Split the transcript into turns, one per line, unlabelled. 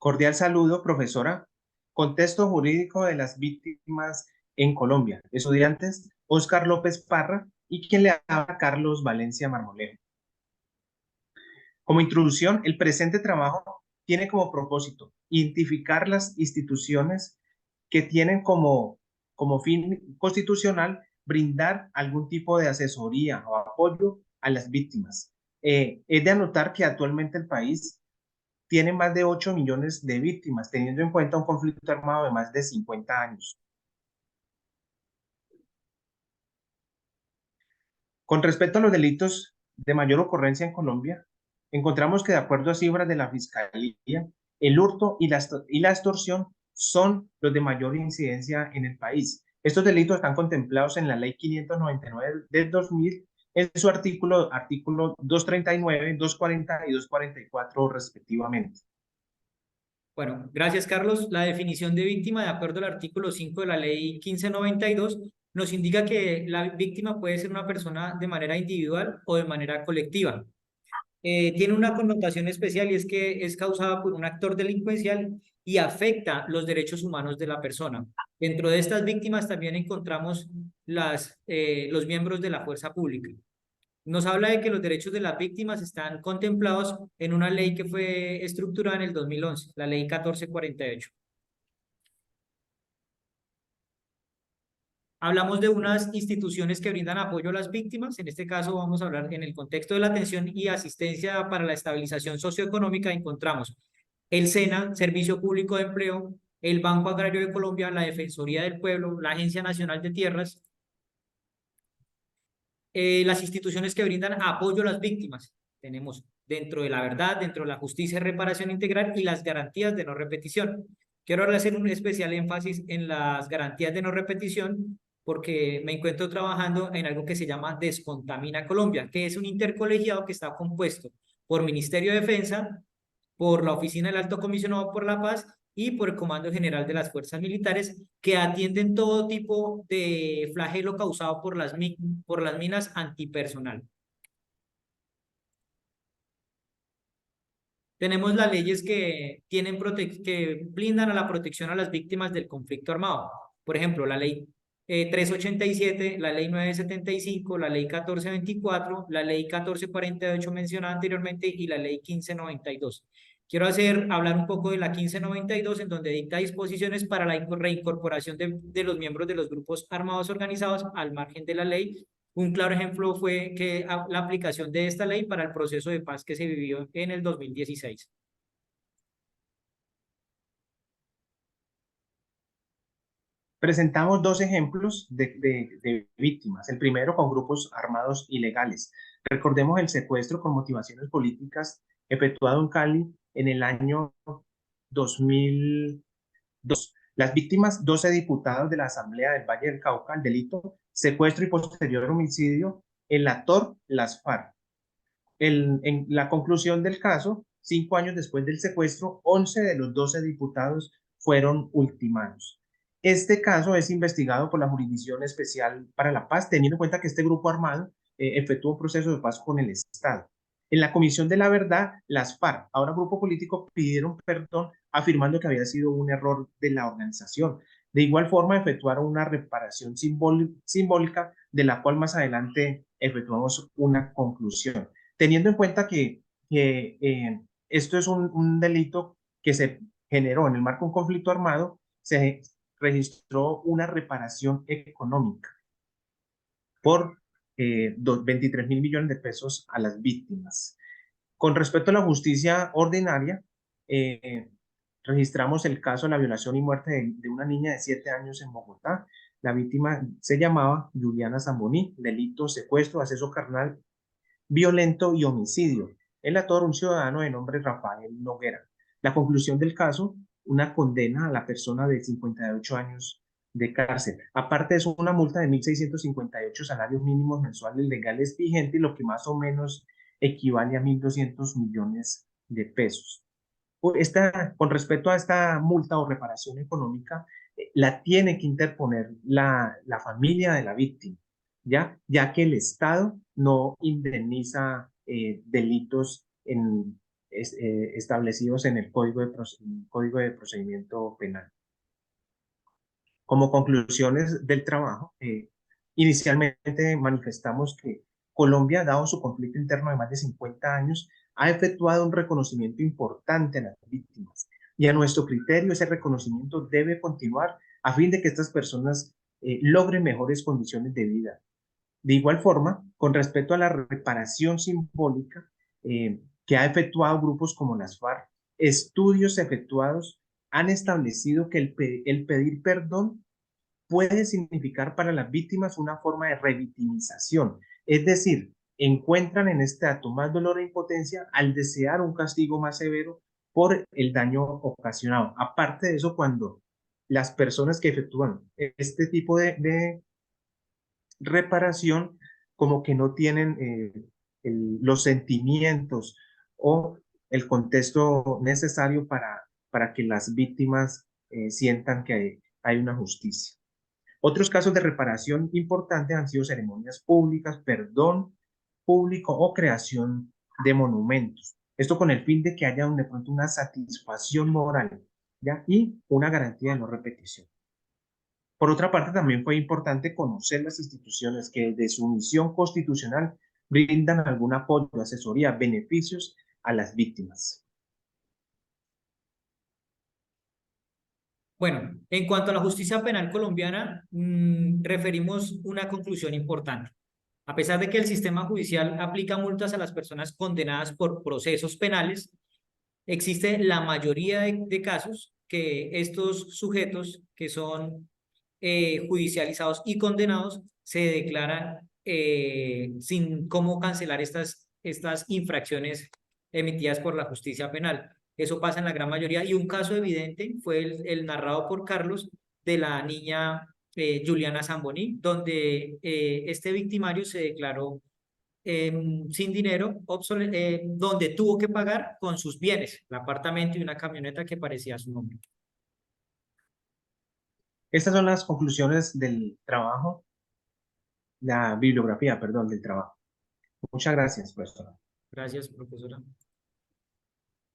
Cordial saludo, profesora. Contexto jurídico de las víctimas en Colombia. Estudiantes, Óscar López Parra y quien le habla, Carlos Valencia Marmolejo. Como introducción, el presente trabajo tiene como propósito identificar las instituciones que tienen como fin constitucional brindar algún tipo de asesoría o apoyo a las víctimas. Es de anotar que actualmente el país tiene más de 8 millones de víctimas, teniendo en cuenta un conflicto armado de más de 50 años. Con respecto a los delitos de mayor ocurrencia en Colombia, encontramos que de acuerdo a cifras de la Fiscalía, el hurto y la extorsión son los de mayor incidencia en el país. Estos delitos están contemplados en la Ley 599 del 2000, en su artículo 239, 240 y 244 respectivamente.
Bueno, gracias, Carlos. La definición de víctima, de acuerdo al artículo 5 de la ley 1592, nos indica que la víctima puede ser una persona de manera individual o de manera colectiva. Tiene una connotación especial y es que es causada por un actor delincuencial y afecta los derechos humanos de la persona. Dentro de estas víctimas también encontramos los miembros de la fuerza pública. Nos habla de que los derechos de las víctimas están contemplados en una ley que fue estructurada en el 2011, la ley 1448. Hablamos de unas instituciones que brindan apoyo a las víctimas. En este caso vamos a hablar en el contexto de la atención y asistencia para la estabilización socioeconómica. Encontramos el SENA, Servicio Público de Empleo, el Banco Agrario de Colombia, la Defensoría del Pueblo, la Agencia Nacional de Tierras, las instituciones que brindan apoyo a las víctimas. Tenemos dentro de la verdad, dentro de la justicia y reparación integral y las garantías de no repetición. Quiero ahora hacer un especial énfasis en las garantías de no repetición porque me encuentro trabajando en algo que se llama Descontamina Colombia, que es un intercolegiado que está compuesto por Ministerio de Defensa, por la Oficina del Alto Comisionado por la Paz y por el Comando General de las Fuerzas Militares, que atienden todo tipo de flagelo causado por las minas antipersonal. Tenemos las leyes que blindan a la protección a las víctimas del conflicto armado. Por ejemplo, la ley 387, la ley 975, la ley 1424, la ley 1448 mencionada anteriormente y la ley 1592. Quiero hablar un poco de la 1592, en donde dicta disposiciones para la reincorporación de los miembros de los grupos armados organizados al margen de la ley. Un claro ejemplo fue la aplicación de esta ley para el proceso de paz que se vivió en el 2016.
Presentamos dos ejemplos de víctimas. El primero con grupos armados ilegales. Recordemos el secuestro con motivaciones políticas efectuado en Cali en el año 2002. Las víctimas, 12 diputados de la Asamblea del Valle del Cauca, el delito, secuestro y posterior homicidio, el actor, las FARC. En la conclusión del caso, 5 años después del secuestro, 11 de los 12 diputados fueron ultimados. Este caso es investigado por la Jurisdicción Especial para la Paz, teniendo en cuenta que este grupo armado efectuó un proceso de paz con el Estado. En la Comisión de la Verdad, las FARC, ahora grupo político, pidieron perdón afirmando que había sido un error de la organización. De igual forma, efectuaron una reparación simbólica, de la cual más adelante efectuamos una conclusión. Teniendo en cuenta que esto es un delito que se generó en el marco de un conflicto armado, se registró una reparación económica por 23.000 millones de pesos a las víctimas. Con respecto a la justicia ordinaria, eh, registramos el caso de la violación y muerte de una niña de 7 años en Bogotá. La víctima se llamaba Juliana Zamboní, delito, secuestro, acceso carnal violento y homicidio. El actor, un ciudadano de nombre Rafael Noguera. La conclusión del caso, una condena a la persona de 58 años de cárcel. Aparte de eso, una multa de 1.658 salarios mínimos mensuales legales vigentes, lo que más o menos equivale a 1.200 millones de pesos. Con respecto a esta multa o reparación económica, la tiene que interponer la familia de la víctima, ya que el Estado no indemniza delitos establecidos en el Código de Procedimiento Penal. Como conclusiones del trabajo, inicialmente manifestamos que Colombia, dado su conflicto interno de más de 50 años, ha efectuado un reconocimiento importante a las víctimas. Y a nuestro criterio, ese reconocimiento debe continuar a fin de que estas personas logren mejores condiciones de vida. De igual forma, con respecto a la reparación simbólica que ha efectuado grupos como las FARC, estudios efectuados han establecido que el pedir perdón puede significar para las víctimas una forma de revictimización, es decir, encuentran en este acto más dolor e impotencia al desear un castigo más severo por el daño ocasionado. Aparte de eso, cuando las personas que efectúan este tipo de reparación como que no tienen los sentimientos o el contexto necesario para que las víctimas sientan que hay una justicia. Otros casos de reparación importantes han sido ceremonias públicas, perdón público o creación de monumentos. Esto con el fin de que haya de pronto una satisfacción moral, ¿ya? Y una garantía de no repetición. Por otra parte, también fue importante conocer las instituciones que de su misión constitucional brindan algún apoyo, asesoría, beneficios a las víctimas.
Bueno, en cuanto a la justicia penal colombiana, referimos una conclusión importante. A pesar de que el sistema judicial aplica multas a las personas condenadas por procesos penales, existe la mayoría de casos que estos sujetos que son judicializados y condenados se declaran sin cómo cancelar estas infracciones emitidas por la justicia penal. Eso pasa en la gran mayoría y un caso evidente fue el narrado por Carlos de la niña Juliana Zamboní, donde este victimario se declaró sin dinero, donde tuvo que pagar con sus bienes, el apartamento y una camioneta que parecía su nombre.
Estas son las conclusiones del trabajo, la bibliografía, perdón, del trabajo. Muchas gracias, profesor.
Gracias, profesora.